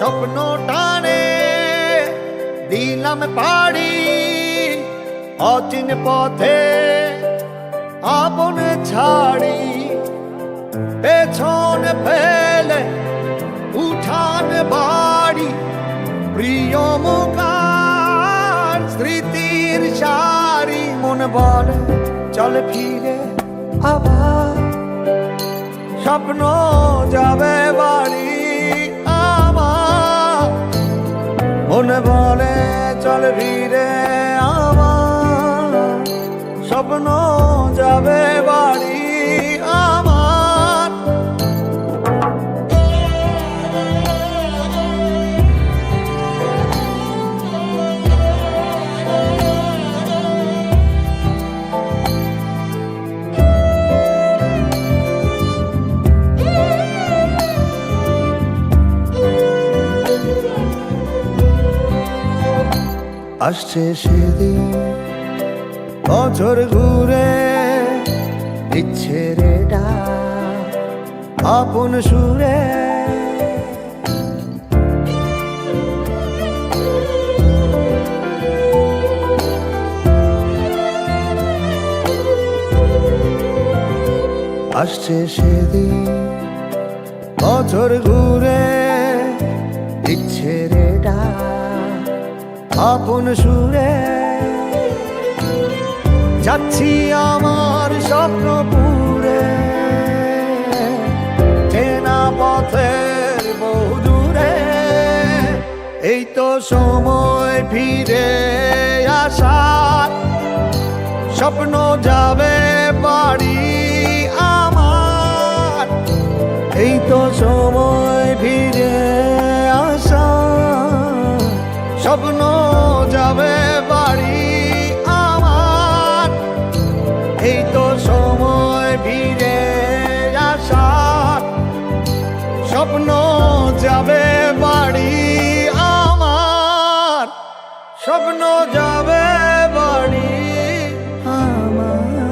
স্বপ্ন টানে দিলাম পাড়ি অচিন পথে আপন ছাড়ি পেছন ফেলে উঠান বাড়ি প্রিয় মুখার স্মৃতির সারি মন বলে চল ফিরে আবার স্বপ্ন যাবে বাড়ি আমার মন বলে চল ফিরে আমার স্বপ্ন যাবে বাড়ি আমার আসছে সেদিন বছর ঘুরে দিচ্ছে রে ডাক আপন সুরে আসছে সেদিন বছর ঘুরে দিচ্ছে রে ডাক আপন সুরে যাচ্ছি আমার স্বপ্নপুরে চেনা পথের বহু দূরে এই তো সময় ফিরে আসার স্বপ্ন যাবে বাড়ি আমার এই তো সময় ফিরে আসার স্বপ্ন যাবে বাড়ি আমার এই তো সময় ফিরে আসার স্বপ্ন যাবে বাড়ি আমার স্বপ্ন যাবে বাড়ি আমার